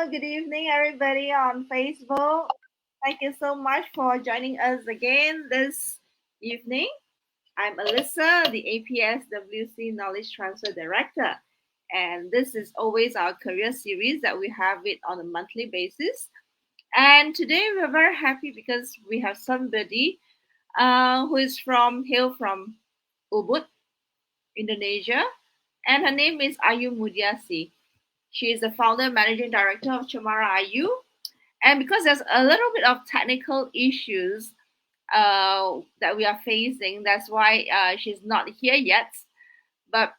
Good evening, everybody on Facebook. Thank you so much for joining us again this evening. I'm Alyssa, the APSWC Knowledge Transfer Director, and this is always our career series that we have it on a monthly basis. And today we're very happy because we have somebody who is hail from Ubud, Indonesia, and her name is Ayu Mudiasih. She is the founder and managing director of Cemara Ayu. And because there's a little bit of technical issues that we are facing, that's why she's not here yet. But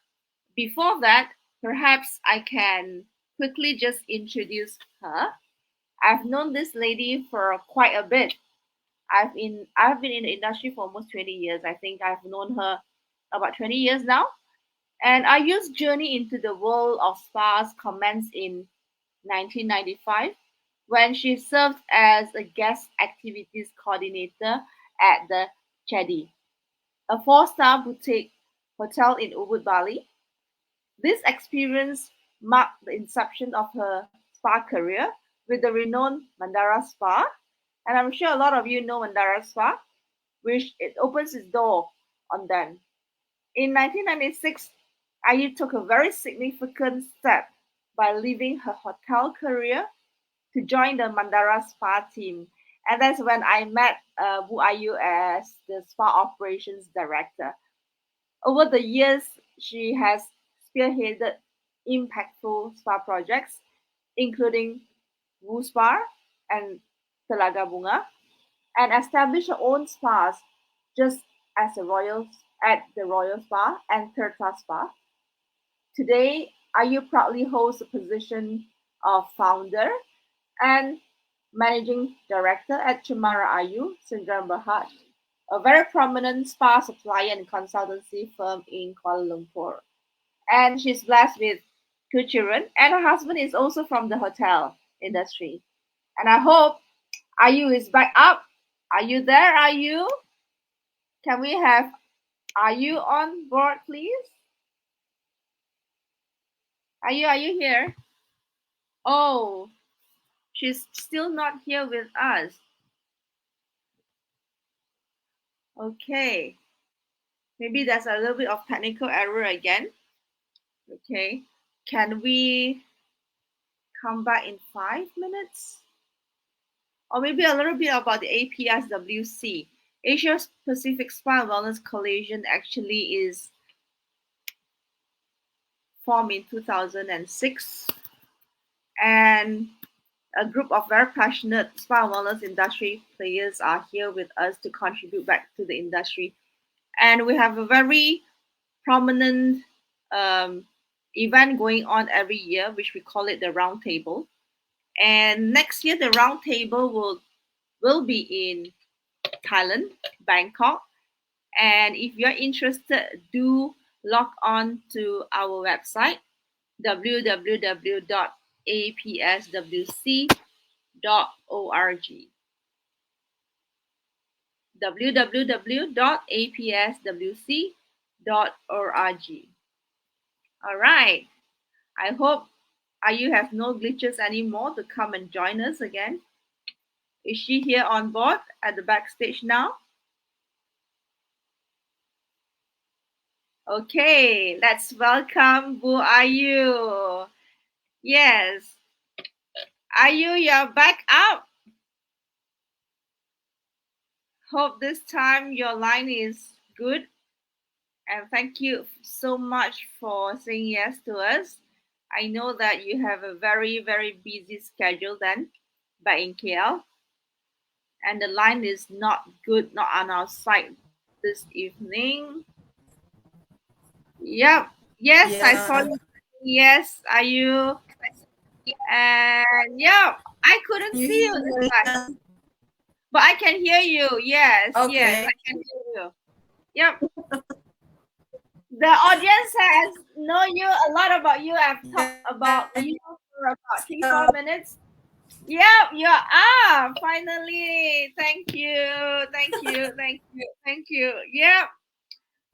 before that, perhaps I can quickly just introduce her. I've known this lady for quite a bit. I've been in the industry for almost 20 years. I think I've known her about 20 years now. And Ayu's journey into the world of spas commenced in 1995 when she served as a guest activities coordinator at the Chedi, a 4-star boutique hotel in Ubud, Bali. This experience marked the inception of her spa career with the renowned Mandara Spa. And I'm sure a lot of you know Mandara Spa, which it opens its door on them. In 1996, Ayu took a very significant step by leaving her hotel career to join the Mandara Spa team. And that's when I met Bu Ayu as the spa operations director. Over the years, she has spearheaded impactful spa projects, including Wu Spa and Telaga Bunga, and established her own spas just as at the Royal Spa and Tirta Spa. Today, Ayu proudly holds the position of founder and managing director at Cemara Ayu, Sdn Bhd, a very prominent spa supplier and consultancy firm in Kuala Lumpur. And she's blessed with 2 children, and her husband is also from the hotel industry. And I hope Ayu is back up. Are you there, Ayu? Can we have Ayu on board, please? Are you here? Oh, she's still not here with us. Okay. Maybe there's a little bit of technical error again. Okay. Can we come back in 5 minutes? Or maybe a little bit about the APSWC. Asia Pacific Spa and Wellness Coalition actually is formed in 2006. And a group of very passionate spa and wellness industry players are here with us to contribute back to the industry. And we have a very prominent event going on every year, which we call it the Round Table. And next year, the Round Table will be in Thailand, Bangkok. And if you're interested, do log on to our website, www.apswc.org. www.apswc.org. All right. I hope you have no glitches anymore to come and join us again. Is she here on board at the backstage now? Okay, let's welcome Bu Ayu. Yes. Ayu, you're back up. Hope this time your line is good. And thank you so much for saying yes to us. I know that you have a very, very busy schedule then back in KL. And the line is not good, not on our side this evening. Yep. Yes, yeah. I saw you. Yes, are you? And yeah, I couldn't see you this time. But I can hear you. Yes, okay. Yes, I can hear you. Yep. The audience has known you a lot about you. I've talked about you for about 3-4 minutes. Yep, you are finally. Thank you. Thank you. Thank you. Thank you. Yep.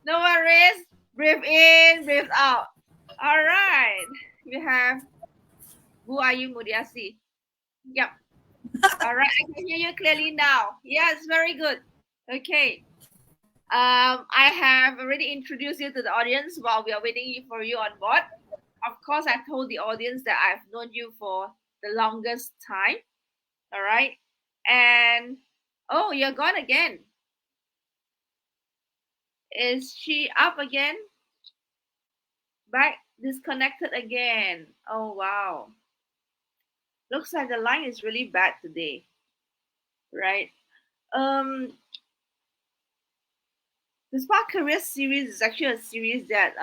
No worries. Breathe in, breathe out. All right. We have Bu Ayu Mudiasih. Yep. All right, I can hear you clearly now. Yes, very good. Okay. I have already introduced you to the audience while we are waiting for you on board. Of course, I told the audience that I've known you for the longest time. All right. And oh, you're gone again. Is she up again? Back disconnected again. Oh wow. Looks like the line is really bad today. Right. Um the Spark Career series is actually a series that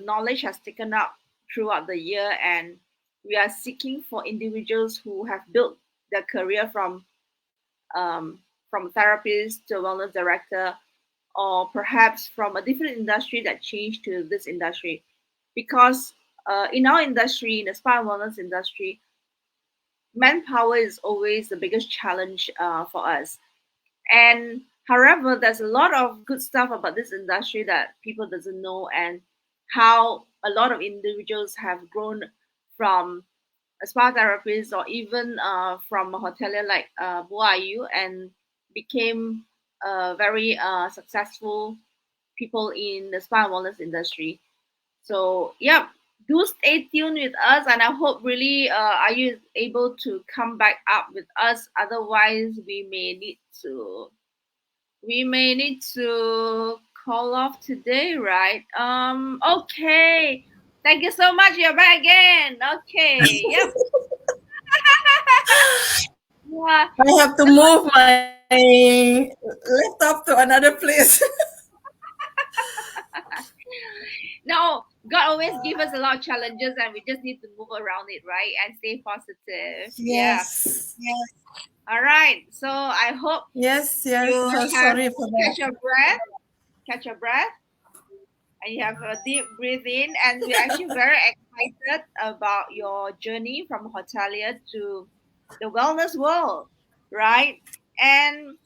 knowledge has taken up throughout the year, and we are seeking for individuals who have built their career from therapist to wellness director, or perhaps from a different industry that changed to this industry. Because in our industry, in the spa and wellness industry, manpower is always the biggest challenge for us. And however, there's a lot of good stuff about this industry that people doesn't know, and how a lot of individuals have grown from a spa therapist, or even from a hotelier like Ayu, and became very successful people in the spa and wellness industry. So yeah, do stay tuned with us, and I hope really are you able to come back up with us. Otherwise, we may need to call off today, right? Okay. Thank you so much. You're back again. Okay. Yep. Yeah. I have to move my laptop to another place. No, God always give us a lot of challenges, and we just need to move around it, right? And stay positive. Yeah. Yes, yes, All right. So I hope yes, yes. you So have sorry for that. catch your breath, and you have a deep breathe in. And we're actually very excited about your journey from hotelier to the wellness world, right? And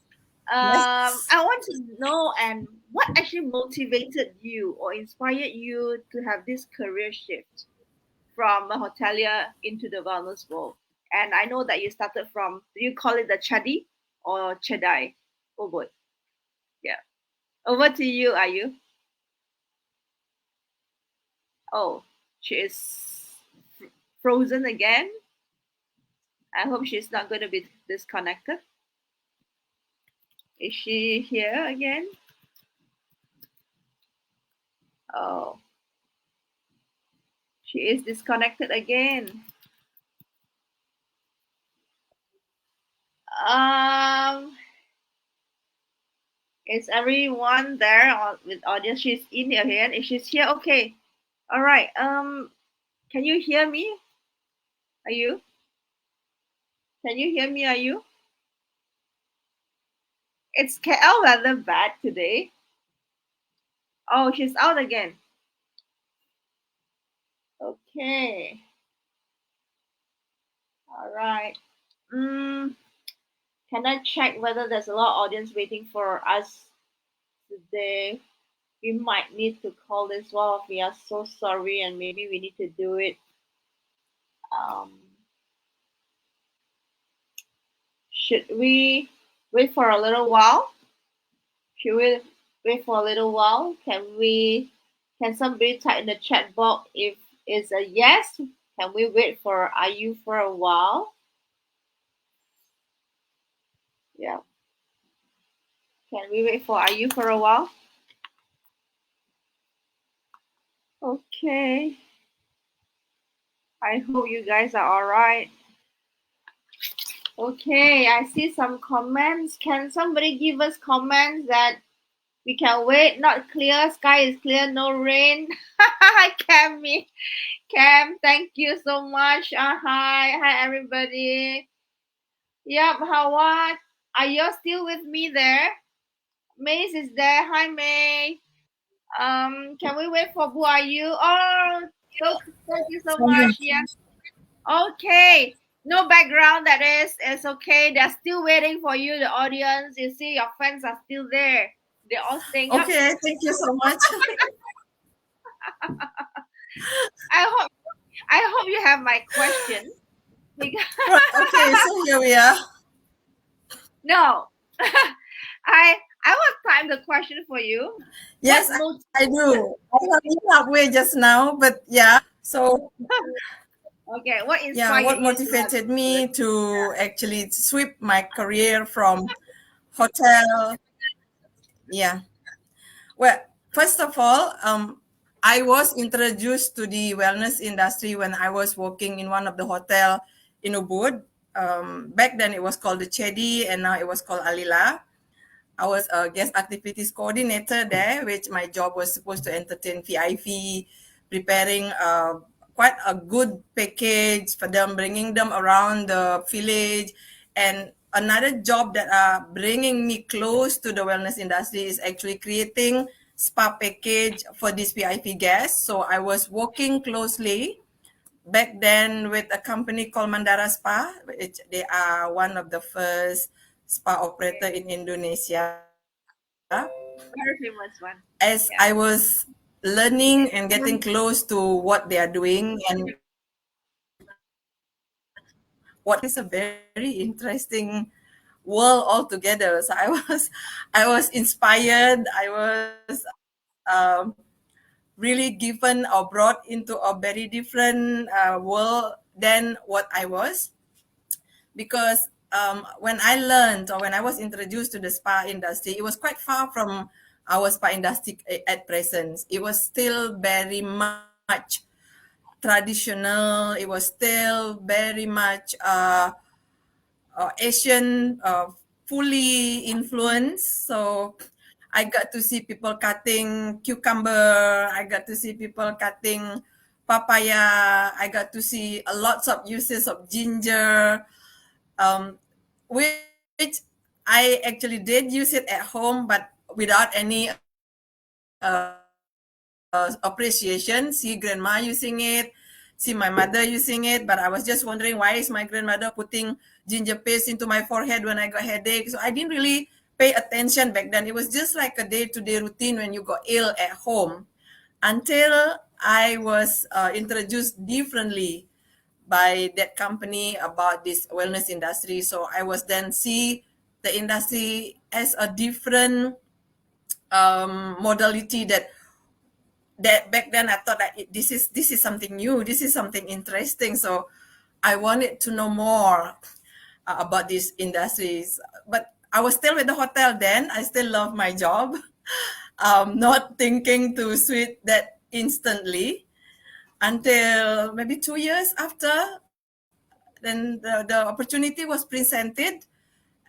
Yes. I want to know, and what actually motivated you or inspired you to have this career shift from a hotelier into the wellness world? And I know that you started from, do you call it the Chadi or Chedai? Oh boy, yeah. Over to you, are you? Oh, she is frozen again. I hope she's not going to be disconnected. Is she here again? Oh, she is disconnected again. Um, is everyone there with audience? She's in here again. Is she's here? Okay. All right. Can you hear me? Are you? Can you hear me? Are you? It's KL weather bad today. Oh, she's out again. Okay. All right. Mm, can I check whether there's a lot of audience waiting for us today? We might need to call this off. We are so sorry, and maybe we need to do it. Um, should we wait for a little while? Should we wait for a little while? Can somebody type in the chat box if it's a yes? Can we wait for Ayu for a while? Yeah. Can we wait for Ayu for a while? Okay. I hope you guys are alright. Okay, I see some comments. Can somebody give us comments that we can wait? Not clear. Sky is clear. No rain. Hi, Cammy. Cam, thank you so much. Hi, everybody. Yep, Howard. Are you still with me there? Maze is there. Hi, May. Can we wait for who are you? Oh, so thank you so much. Yeah. Okay. No background. That is. It's okay. They're still waiting for you. The audience. You see, your fans are still there. They're all staying up. Okay, thank you so much. I hope. I hope you have my question. Because Right. Okay. So here we are. no, I will time the question for you. What Yes, mot- I do. I have been halfway just now, but yeah. So okay, what yeah, inspired what you to have motivated this? me to actually sweep my career from hotel? Yeah. Well, first of all, I was introduced to the wellness industry when I was working in one of the hotel in Ubud. Back then it was called the Chedi, and now it was called Alila. I was a guest activities coordinator there, which my job was supposed to entertain VIP, preparing quite a good package for them, bringing them around the village. And another job that are bringing me close to the wellness industry is actually creating spa package for these VIP guests. So I was working closely back then with a company called Mandara Spa, which they are one of the first spa operator in Indonesia. Very famous one. As I Yeah. was learning and getting close to what they are doing and what is a very interesting world altogether. So I was inspired. I was really given or brought into a very different world than what I was, because when I learned or when I was introduced to the spa industry, it was quite far from our spa industry at present. It was still very much traditional. It was still very much Asian, fully influenced. So I got to see people cutting cucumber. I got to see people cutting papaya. I got to see a lots of uses of ginger, um, which I actually did use it at home, but without any appreciation. See grandma using it, see my mother using it, but I was just wondering, why is my grandmother putting ginger paste into my forehead when I got headache? So I didn't really pay attention back then. It was just like a day-to-day routine when you got ill at home, until I was introduced differently by that company about this wellness industry. So I was then see the industry as a different modality that back then I thought that this is something new, this is something interesting. So I wanted to know more about these industries. But I was still with the hotel then. I still love my job. Not thinking to switch that instantly until maybe 2 years after. Then the opportunity was presented,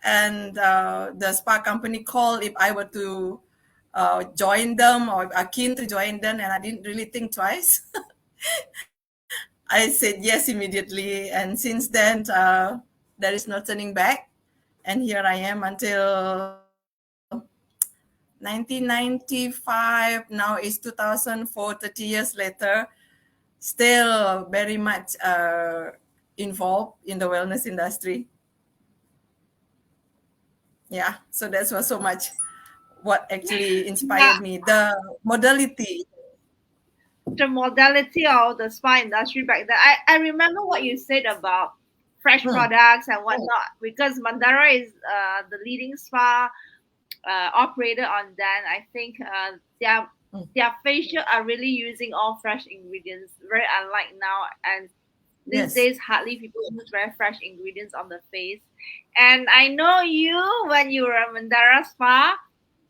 and the spa company called if I were to join them or are keen to join them, and I didn't really think twice. I said yes immediately, and since then there is no turning back, and here I am until 1995. Now is 2004, 30 years later, still very much involved in the wellness industry. Yeah, so that's was so much what actually Yeah, inspired me. The modality. the modality of the spa industry back then. I remember what you said about fresh Hmm. products and whatnot because Mandara is the leading spa operator on that. I think their facial are really using all fresh ingredients, very unlike now. And these Yes. days, hardly people use very fresh ingredients on the face. And I know you when you were a Mandara Spa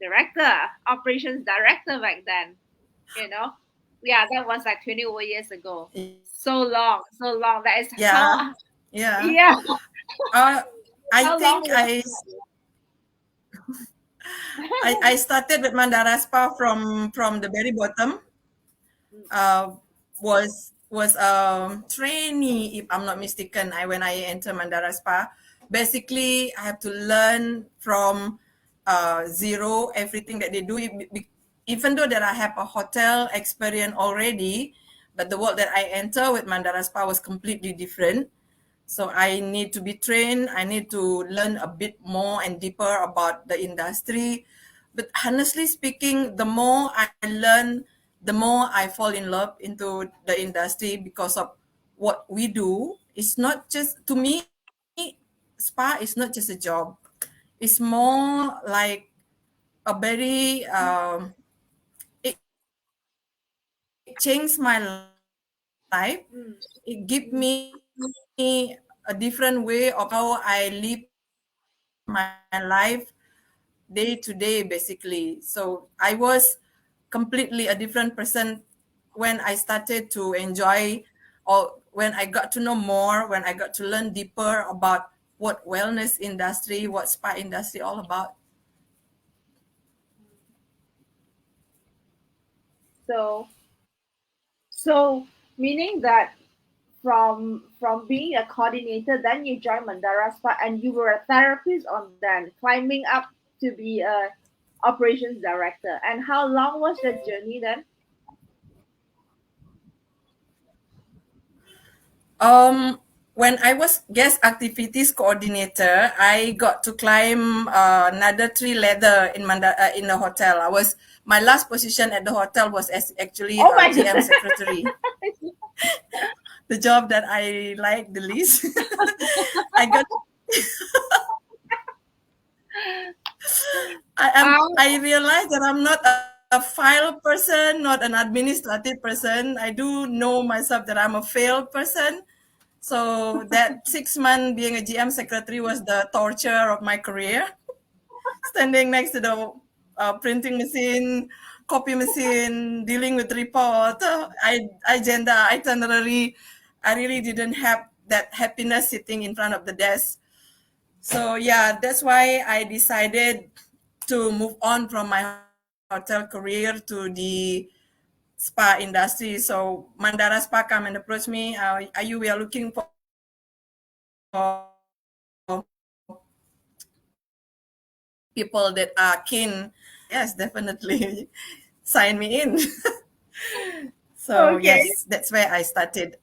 director, operations director back then. You know, yeah, that was like 20 over years ago. So long, so long. That is Yeah. how, Yeah. yeah, Uh, I how long think was I started with Mandara Spa from the very bottom. Uh, was trainee, if I'm not mistaken. When I enter Mandara Spa, basically I have to learn from zero everything that they do. Even though that I have a hotel experience already, but the world that I enter with Mandara Spa was completely different. So I need to be trained. I need to learn a bit more and deeper about the industry. But honestly speaking, the more I learn, the more I fall in love into the industry because of what we do it's not just, to me, spa is not just a job. It's more like a very, it changed my life. It give me a different Mm, way of how I live my life day to day, basically. So I was completely a different person when I started to enjoy, or when I got to know more, when I got to learn deeper about what wellness industry, what spa industry all about. so meaning that from being a coordinator, then you joined Mandara Spa and you were a therapist on then climbing up to be a operations director. And how long was the journey then? When I was guest activities coordinator, I got to climb another three ladder in the hotel. My last position at the hotel was as actually Oh a my GM goodness. secretary, the job that I like the least. I got I realized that I'm not a file person, not an administrative person. I do know myself that I'm a failed person. So that 6 month being a GM secretary was the torture of my career. Standing next to the printing machine, copy machine, dealing with report, agenda, itinerary. I really didn't have that happiness sitting in front of the desk. So yeah, that's why I decided to move on from my hotel career to the spa industry. So Mandara Spa come and approach me. Are you, we are looking for people that are keen. Yes, definitely sign me in. So Okay. yes, that's where I started.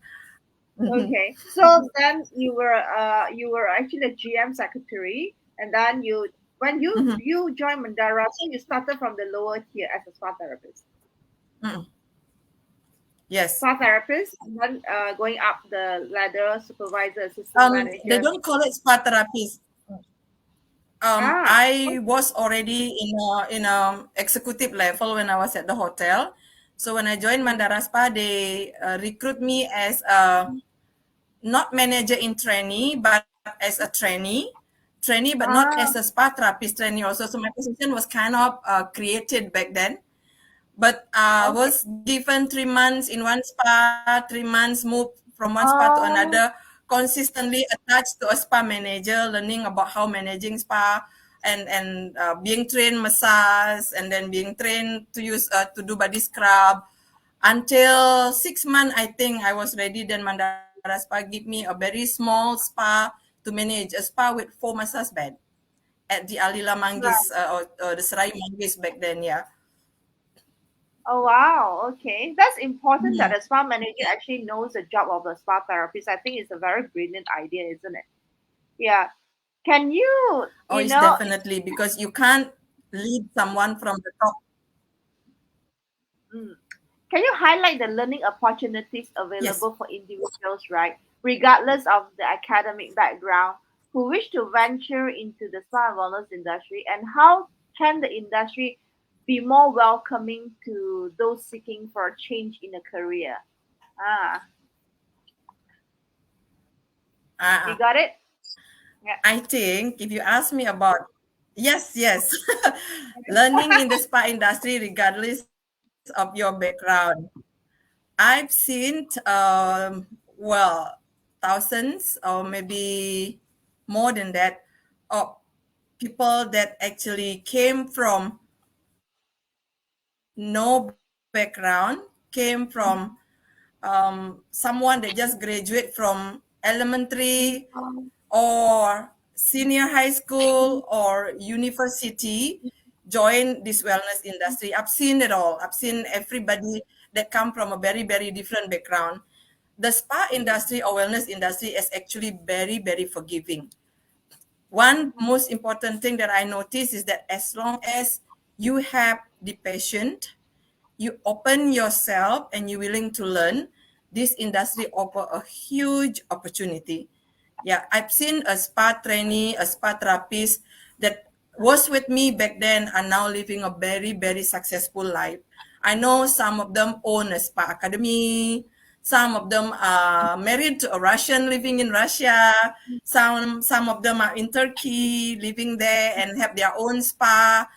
Okay. So then you were actually a GM secretary, and then you when you joined Mandara, so you started from the lower tier as a spa therapist. Yes. Spa therapist, and then going up the ladder, supervisor, assistant They manager. don't call it spa therapist. Ah, I was already in a executive level when I was at the hotel. So when I joined mm, Mandara Spa, they recruit me as a not manager in trainee, but as a trainee, but not as a ah, spa therapist trainee also. So my position was kind of created back then. But okay. was given 3 months in one spa, 3 months moved from one spa to Oh, another, consistently attached to a spa manager, learning about how managing spa and being trained massage and then being trained to use to do body scrub until 6 months. I think I was ready. Then Mandara Spa give me a very small spa to manage, a spa with 4 massage bed at the Alila Manggis right. or the Serai Manggis back then. Yeah. Oh wow, okay. That's important that a spa manager actually knows the job of a spa therapist. I think it's a very brilliant idea, isn't it? Yeah. Can you, Oh, it's definitely because you can't lead someone from the top. mm, can you highlight the learning opportunities Yes. available for individuals, right, regardless of the academic background, who wish to venture into the spa and wellness industry, and how can the industry be more welcoming to those seeking for a change in a career? Ah, you Uh, got it? Yeah. I think if you ask me about, yes, yes, learning in the spa industry, regardless of your background, I've seen, well, thousands or maybe more than that of people that actually came from no background, came from someone that just graduate from elementary or senior high school or university join this wellness industry. I've seen it all. I've seen everybody that come from a very, very different background. The spa industry or wellness industry is actually very, very forgiving. One most important thing that I notice is that as long as you have the patient, you open yourself and you're willing to learn, this industry offer a huge opportunity. Yeah, I've seen a spa trainee, a spa therapist that was with me back then are now living a very, very successful life. I know some of them own a spa academy. Some of them are married to a Russian living in Russia. Some of them are in Turkey living there and have their own spa.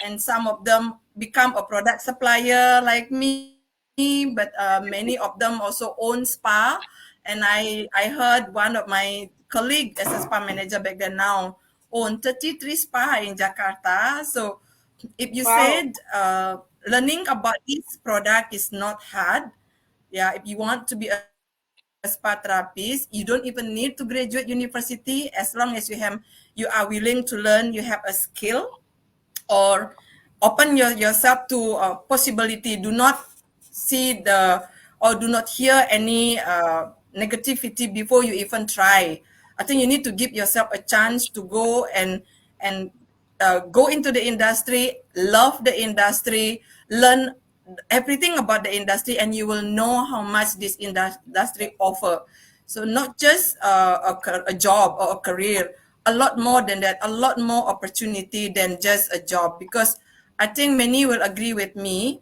And some of them become a product supplier like me, but many of them also own spa. And I heard one of my colleague as a spa manager back then now own 33 spa in Jakarta. So if you Wow. said learning about this product is not hard, yeah, if you want to be a spa therapist, you don't even need to graduate university. As long as you are willing to learn, you have a skill, or open yourself to possibility. Do not see the or do not hear any negativity before you even try. I think you need to give yourself a chance to go and go into the industry, love the industry, learn everything about the industry, and you will know how much this industry offer. So not just a job or a career, a lot more than that, a lot more opportunity than just a job. Because I think many will agree with me,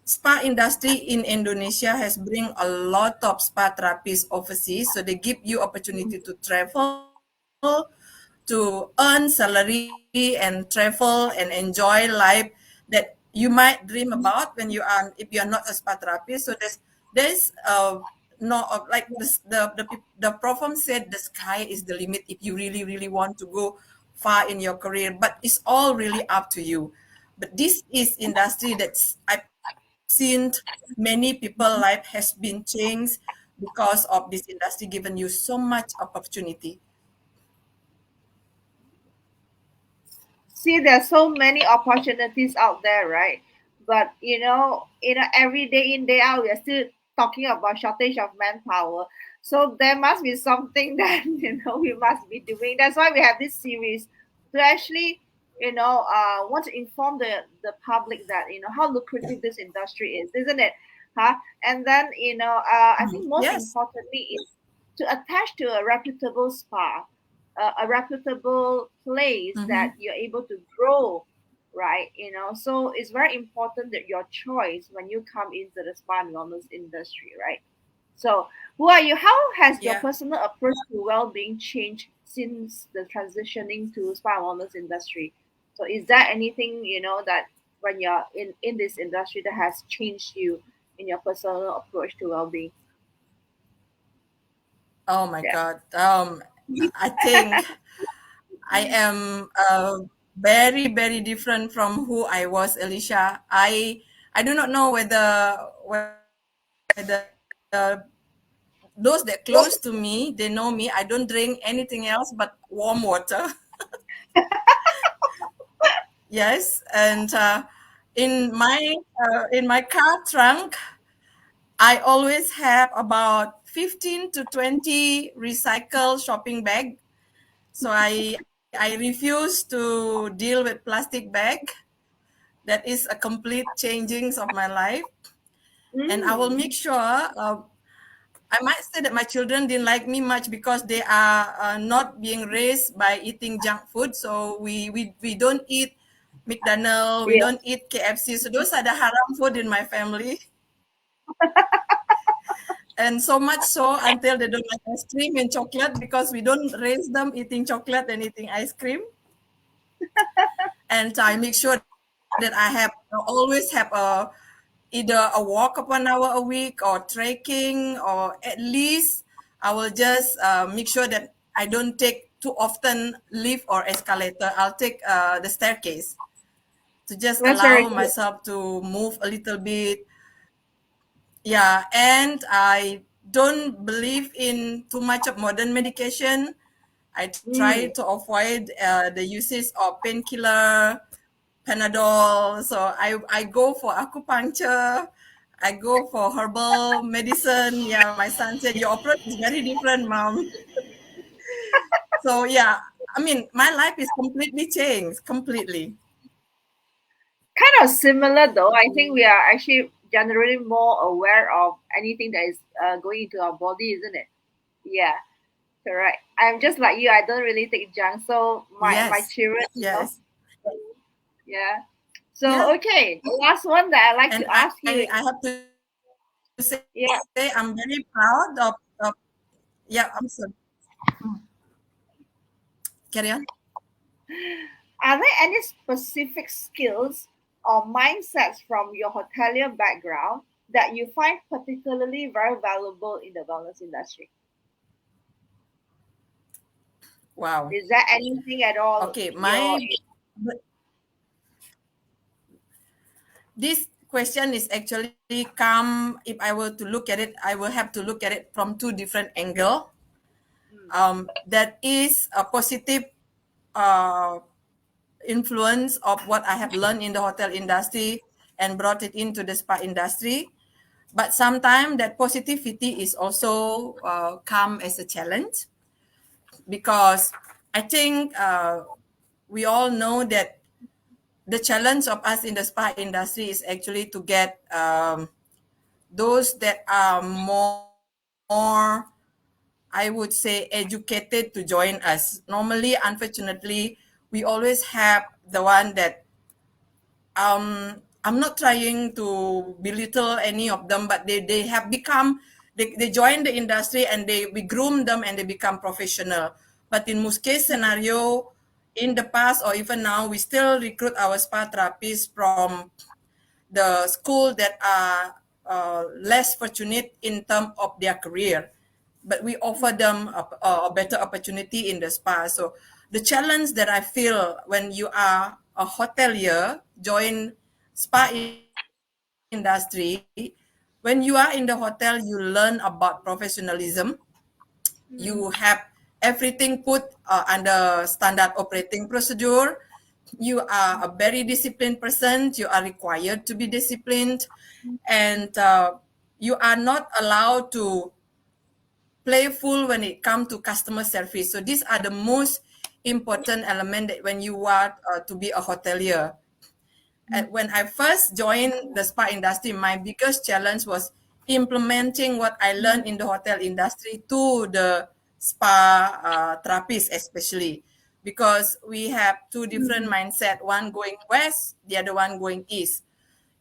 spa industry in Indonesia has bring a lot of spa therapists overseas. So they give you opportunity to travel, to earn salary and travel and enjoy life that you might dream about when you are, if you are not a spa therapist. So there's no like the program said the sky is the limit if you really want to go far in your career, but it's all really up to you. But this is industry that's I've seen many people life has been changed because of this industry giving you so much opportunity. See, there's so many opportunities out there, right? But every day in day out, we are still talking about shortage of manpower. So there must be something that we must be doing. That's why we have this series to actually want to inform the public that how lucrative this industry is, isn't it? Huh? And then I think most Yes. importantly is to attach to a reputable spa, a reputable place Mm-hmm. that you're able to grow, right? So it's very important that your choice when you come into the spa and wellness industry, right? So who are you? How has your Yeah. personal approach to well-being changed since the transitioning to spa and wellness industry? So is there anything that when you're in this industry that has changed you in your personal approach to well-being? Oh my Yeah. God. I think I am very different from who I was, Alicia. I do not know whether those that close to me, they know me. I don't drink anything else but warm water. Yes, and in my car trunk, I always have about 15 to 20 recycle shopping bag. So I refuse to deal with plastic bag. That is a complete changings of my life, and I will make Mm. sure. I might say that my children didn't like me much because they are not being raised by eating junk food. So we don't eat McDonald's, we Yeah. don't eat KFC. So those are the haram food in my family. And so much so until they don't like ice cream and chocolate because we don't raise them eating chocolate and eating ice cream. And I make sure that always have either a walk of 1 hour a week or trekking, or at least I will just make sure that I don't take too often lift or escalator. I'll take the staircase to just That's very allow good. myself to move a little bit. Yeah, and I don't believe in too much of modern medication. I try Mm. to avoid the usage of painkiller, Panadol. So I go for acupuncture. I go for herbal medicine. Yeah, my son said your approach is very different, mom. So yeah, I mean, my life is completely changed, completely. Kind of similar though. I think we are actually generally more aware of anything that is going into our body, isn't it? Yeah, correct. I'm just like you. I don't really take junk, so my Yes. children, Yes. yeah. Yeah. So okay, the last one that I like to And ask you is, I have to say I'm very proud yeah, of yeah, I'm sorry. Carry on. are there any specific skills or mindsets from your hotelier background that you find particularly very valuable in the wellness industry? Wow. Is there anything at all Okay, your this question is actually come, if I were to look at it, I will have to look at it from two different angle. mm, That is a positive uh, influence of what I have learned in the hotel industry and brought it into the spa industry. But sometimes that positivity is also come as a challenge, because I think we all know that the challenge of us in the spa industry is actually to get those that are more, I would say, educated to join us. Normally, unfortunately, we always have the one that I'm not trying to belittle any of them, but they have become, they join the industry and we groom them and they become professional. But in most case scenario, in the past or even now, we still recruit our spa therapists from the school that are less fortunate in terms of their career, but we offer them a better opportunity in the spa. So the challenge that I feel when you are a hotelier join spa industry, when you are in the hotel, you learn about professionalism. You have everything put under standard operating procedure. You are a very disciplined person. You are required to be disciplined, and you are not allowed to playful when it comes to customer service. So these are the most important element that when you are to be a hotelier. When I first joined the spa industry, my biggest challenge was implementing what I learned in the hotel industry to the spa therapists, especially because we have two different mindset: one going west, the other one going east.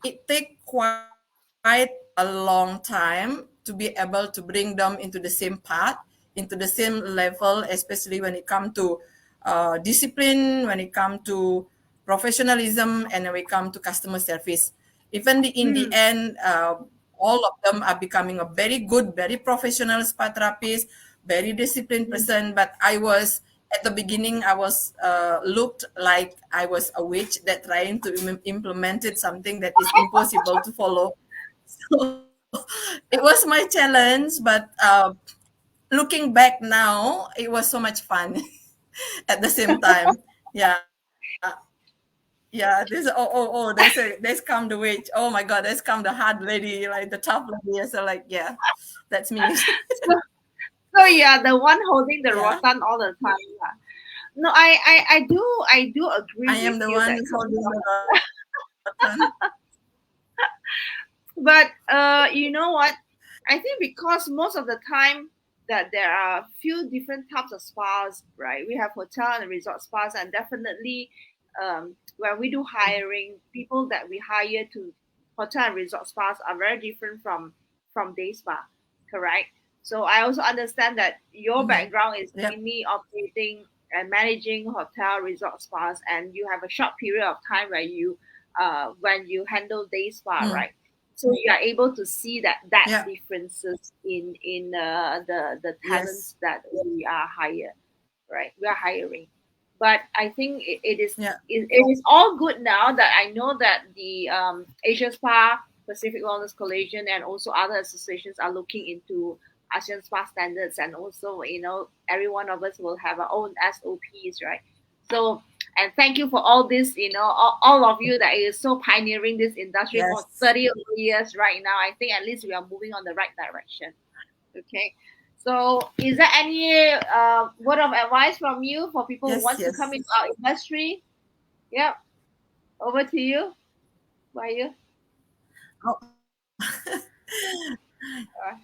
It take quite a long time to be able to bring them into the same path, into the same level, especially when it comes to discipline, when it comes to professionalism, and when it comes to customer service. Even in the mm, end, all of them are becoming a very good, very professional spa therapist, very disciplined mm, person. But I was at the beginning, I was looked like I was a witch that trying to implemented something that is impossible to follow. So it was my challenge, but looking back now, it was so much fun at the same time. Yeah, yeah. This oh, there's come the witch. Oh my God, there's come the hard lady, like the tough lady. So like, yeah, that's me. so, so you are the one holding the Yeah, rotan all the time. Yeah. No, I do agree I am with the you one that who's holding the button. but you know what? I think because most of the time that there are few different types of spas, right? We have hotel and resort spas, and definitely when we do hiring, people that we hire to hotel and resort spas are very different from day spa, correct? So I also understand that your Mhm. background is Yep. mainly operating and managing hotel resort spas, and you have a short period of time where you when you handle day spa, Mm. right? So you are able to see that Yeah. differences in the Yes. talents that we are hire, right? We are hiring, but I think Yeah. it is all good now that I know that the Asia Spa, Pacific Wellness Coalition, and also other associations are looking into ASEAN Spa standards, and also every one of us will have our own SOPs, right? So, and thank you for all this, all of you that is so pioneering this industry for Yes. 30 years right now. I think at least we are moving on the right direction. Okay. So, is there any word of advice from you for people who Yes. wants to come Yes. into our industry? Yep. Over to you. Why you?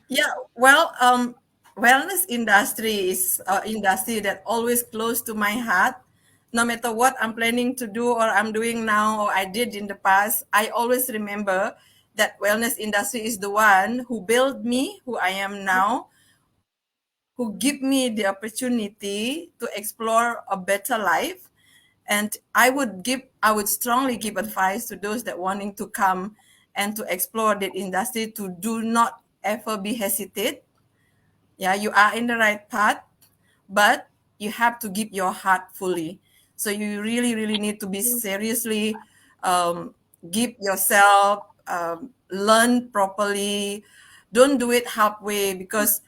Yeah, well, wellness industry is an industry that always close to my heart. No matter what I'm planning to do or I'm doing now or I did in the past, I always remember that wellness industry is the one who built me who I am now, who give me the opportunity to explore a better life. And I would strongly give advice to those that wanting to come and to explore that industry to do not ever be hesitate. Yeah, you are in the right path, but you have to give your heart fully. So you really, really need to be seriously, um, give yourself, learn properly. Don't do it halfway because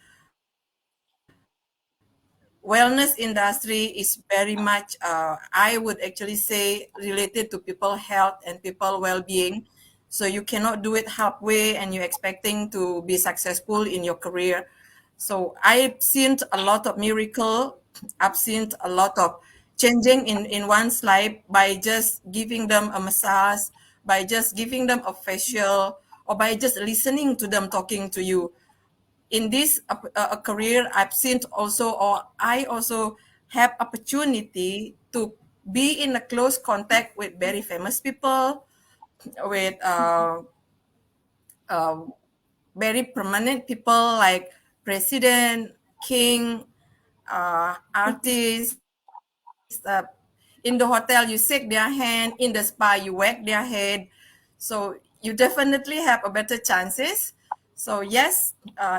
wellness industry is very much, I would actually say, related to people health and people well-being. So you cannot do it halfway and you're expecting to be successful in your career. So I've seen a lot of miracle. I've seen a lot of changing in one's life by just giving them a massage, by just giving them a facial, or by just listening to them talking to you. In this a career I've seen also, or I also have opportunity to be in a close contact with very famous people, with uh, very prominent people like president, king, artists. In the hotel, you shake their hand. In the spa, you whack their head. So you definitely have a better chances. So yes,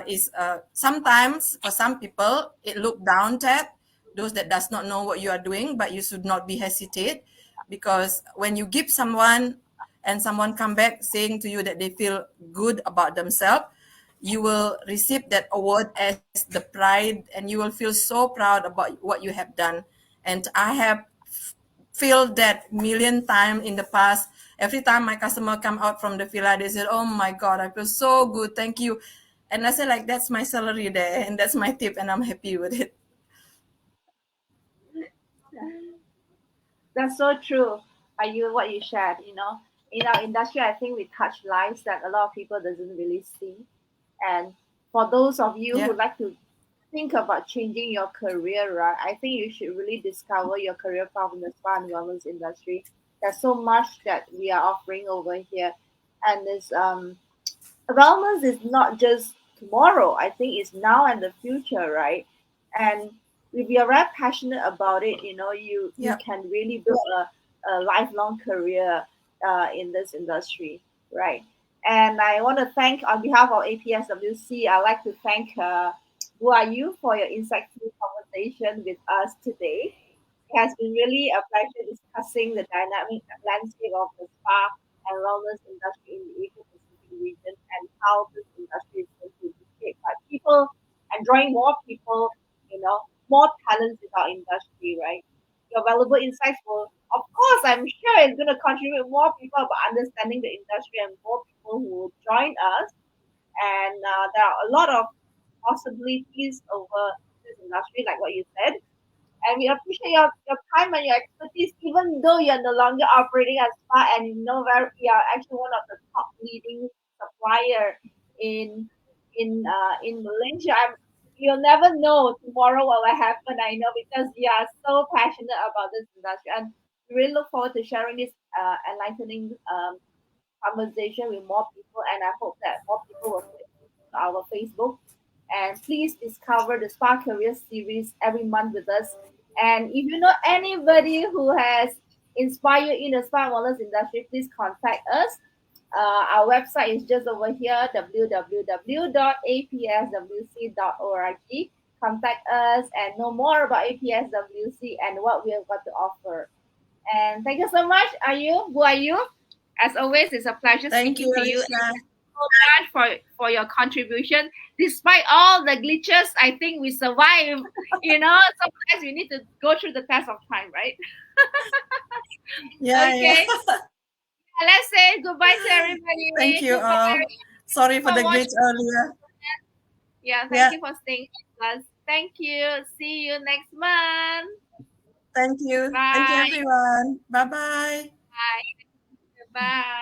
is sometimes for some people it look down at those that does not know what you are doing, but you should not be hesitate, because when you give someone and someone come back saying to you that they feel good about themselves, you will receive that award as the pride and you will feel so proud about what you have done. And I have feel that million time in the past. Every time my customer come out from the villa, they said, "Oh my God, I feel so good, thank you." And I said, like, that's my salary there, and that's my tip, and I'm happy with it. That's so true. Are you what you shared? In our industry, I think we touch lives that a lot of people doesn't really see. And for those of you who Yeah, like to think about changing your career, right, I think you should really discover your career path in the spa and wellness industry. There's so much that we are offering over here, and this wellness is not just tomorrow. I think it's now and the future, right? And if you're very passionate about it, you yeah. can really build a lifelong career in this industry, right? And I want to thank, on behalf of APSWC, I'd like to thank who are you for your insightful conversation with us today. It has been really a pleasure discussing the dynamic landscape of the spa and wellness industry in the Asia Pacific region, and how this industry is going to be shaped by people and drawing more people, more talents in our industry, right? Your valuable insights will, of course, I'm sure it's going to contribute more people about understanding the industry and more people who will join us. And there are a lot of possibilities over this industry, like what you said, and we appreciate your time and your expertise, even though you're no longer operating as spa, and where you are actually one of the top leading supplier in in Malaysia. You'll never know tomorrow what will happen. I know, because you are so passionate about this industry, and we really look forward to sharing this enlightening conversation with more people. And I hope that more people will click to our Facebook. And please discover the Spa Career series every month with us. And if you know anybody who has inspired you in the spa and wellness industry, please contact us. Our website is just over here, www.apswc.org. Contact us and know more about APSWC and what we have got to offer. And thank you so much. Who are you? As always, it's a pleasure Thank speaking you, to you. And Alicia. thank you so much for your contribution. Despite all the glitches, I think we survived. Sometimes we need to go through the test of time, right? Yeah, yeah. Okay. Let's say goodbye to Thank everybody. you Goodbye. all. Sorry for For the watching. glitch earlier. Yeah, thank Yeah, you for staying with us. Thank you. See you next month. thank you. Thank you, Bye. everyone. Bye bye. Bye. Bye.